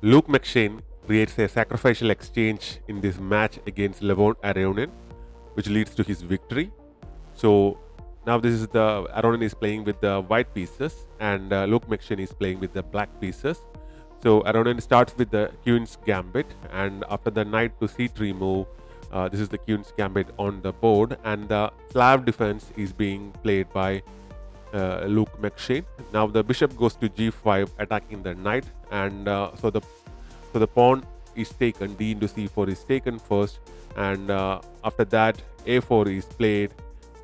Luke McShane creates a sacrificial exchange in this match against Levon Aronian, which leads to his victory. So now this is the Aronian is playing with the white pieces, and Luke McShane is playing with the black pieces. So Aronian starts with the Queen's Gambit, and after the Knight to C3 move, this is the Queen's Gambit on the board, and the Slav defense is being played by Luke McShane. Now the bishop goes to g5, attacking the knight, and so the pawn is taken. D into c4 is taken first, and after that a4 is played,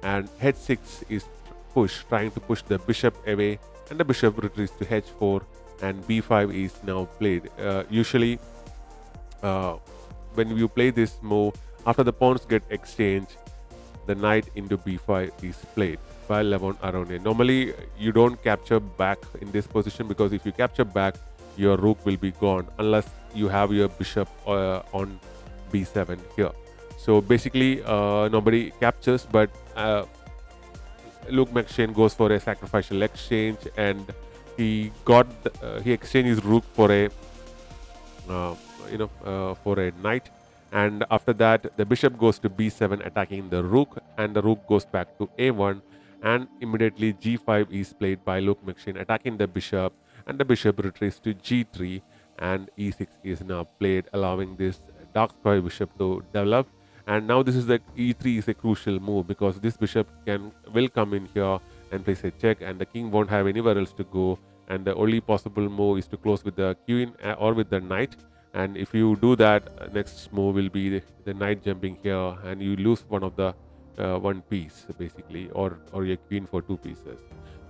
and h6 is pushed, trying to push the bishop away, and the bishop retreats to h4, and b5 is now played. Usually, uh, when you play this move, after the pawns get exchanged, the knight into b5 is played by Levon Aronian. Normally, you don't capture back in this position, because if you capture back, your rook will be gone unless you have your bishop on b7 here. So basically, nobody captures, but Luke McShane goes for a sacrificial exchange, and he exchanged his rook for a uh, for a knight, and after that the bishop goes to b7, attacking the rook, and the rook goes back to a1, and immediately g5 is played by Luke McShane, attacking the bishop, and the bishop retreats to g3, and e6 is now played, allowing this dark square bishop to develop. And now this is the e3 is a crucial move, because this bishop will come in here and place a check, and the king won't have anywhere else to go, and the only possible move is to close with the queen or with the knight. And if you do that, next move will be the knight jumping here, and you lose one of the one piece basically, or your queen for two pieces.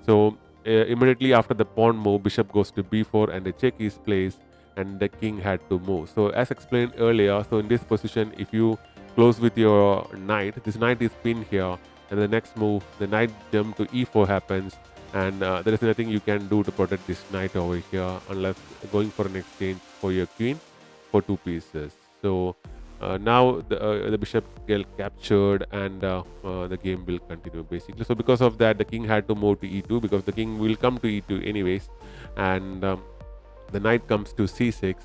So immediately after the pawn move, bishop goes to b4, and the check is placed, and the king had to move. So as explained earlier, so in this position, if you close with your knight, this knight is pinned here, and the next move, the knight jump to e4 happens, and there is nothing you can do to protect this knight over here, unless going for an exchange for your queen for two pieces. So now the bishop get captured, and the game will continue basically. So because of that, the king had to move to e2, because the king will come to e2 anyways, and the knight comes to c6,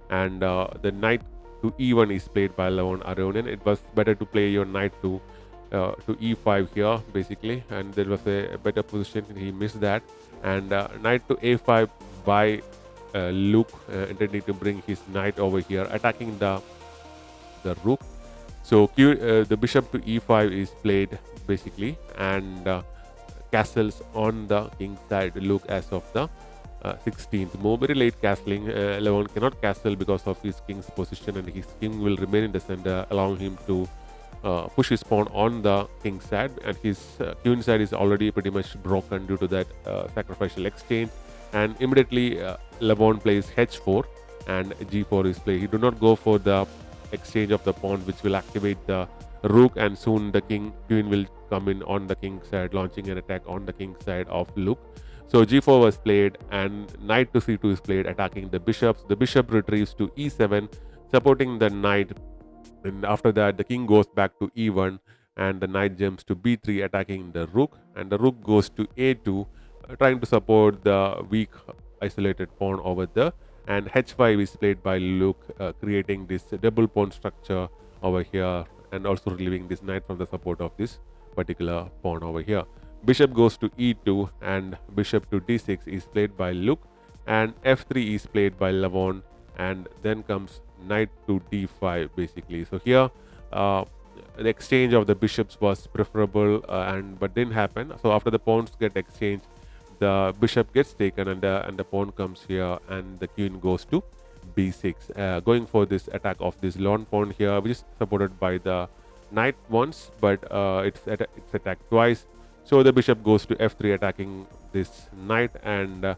and the knight to e1 is played by Levon Aronian. It was better to play your knight to e5 here basically, and there was a better position. He missed that, and knight to a5 by Luke, intending to bring his knight over here, attacking the rook. So the bishop to e5 is played basically, and castles on the king side. Luke as of the 16th move, very late castling. Levon cannot castle because of his king's position, and his king will remain in the center, allowing him to push his pawn on the king side, and his queen side is already pretty much broken due to that sacrificial exchange. And immediately Levon plays h4, and g4 is played. He do not go for the exchange of the pawn, which will activate the rook, and soon the queen will come in on the king side, launching an attack on the king side of Luke. So g4 was played, and knight to c2 is played, attacking the bishops. The bishop retrieves to e7, supporting the knight, and after that the king goes back to e1, and the knight jumps to b3, attacking the rook, and the rook goes to a2, trying to support the weak isolated pawn over there, and h5 is played by Luke, creating this double pawn structure over here, and also relieving this knight from the support of this particular pawn over here. Bishop goes to e2, and bishop to d6 is played by Luke, and f3 is played by Levon, and then comes knight to d5 basically. So here the exchange of the bishops was preferable, but didn't happen. So after the pawns get exchanged, the bishop gets taken, and the pawn comes here, and the queen goes to b6, going for this attack of this lone pawn here, which is supported by the knight once, but it's attacked twice. So the bishop goes to f3, attacking this knight, and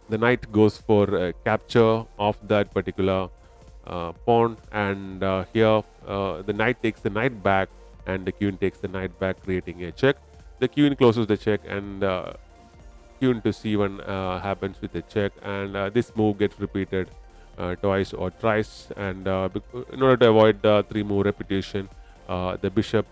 the knight goes for capture of that particular pawn, and here the knight takes the knight back, and the queen takes the knight back, creating a check. The queen closes the check, and queen to c1 happens with a check, and this move gets repeated twice or thrice, and in order to avoid the three move repetition, the bishop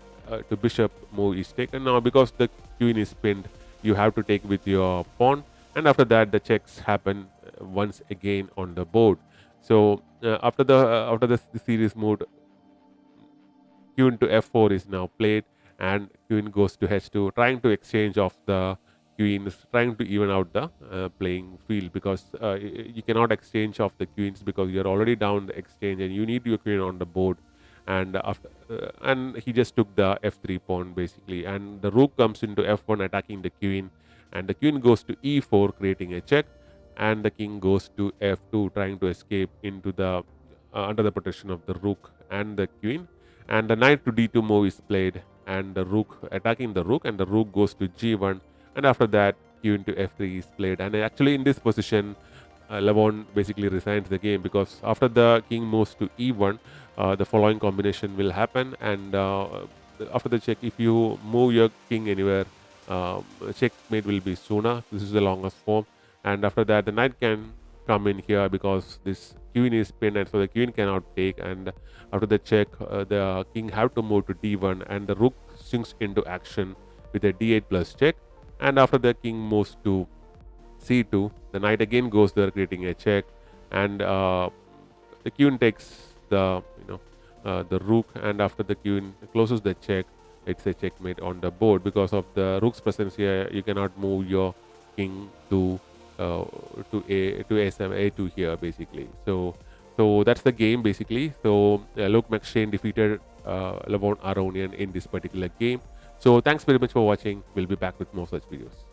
to bishop move is taken. Now because the queen is pinned, you have to take with your pawn, and after that the checks happen once again on the board. So after the series moved, queen to f4 is now played, and queen goes to h2, trying to exchange of the queens, trying to even out the playing field, because you cannot exchange of the queens because you're already down the exchange and you need your queen on the board. And after and he just took the f3 pawn basically, and the rook comes into f1 attacking the queen, and the queen goes to e4 creating a check, and the king goes to f2 trying to escape into the under the protection of the rook and the queen, and the knight to d2 move is played, and the rook attacking the rook, and the rook goes to g1, and after that queen to f3 is played. And actually in this position, Levon basically resigns the game, because after the king moves to e1, the following combination will happen, and after the check, if you move your king anywhere, checkmate will be sooner. This is the longest form, and after that the knight can come in here because this queen is pinned, and so the queen cannot take. And after the check, the king have to move to d1, and the rook sinks into action with a d8 plus check. And after the king moves to c2, the knight again goes there creating a check, and the queen takes the rook, and after the queen closes the check, it's a checkmate on the board. Because of the rook's presence here, you cannot move your king to a7 a2 here basically. So that's the game basically. So Luke McShane defeated Levon Aronian in this particular game. So thanks very much for watching. We'll be back with more such videos.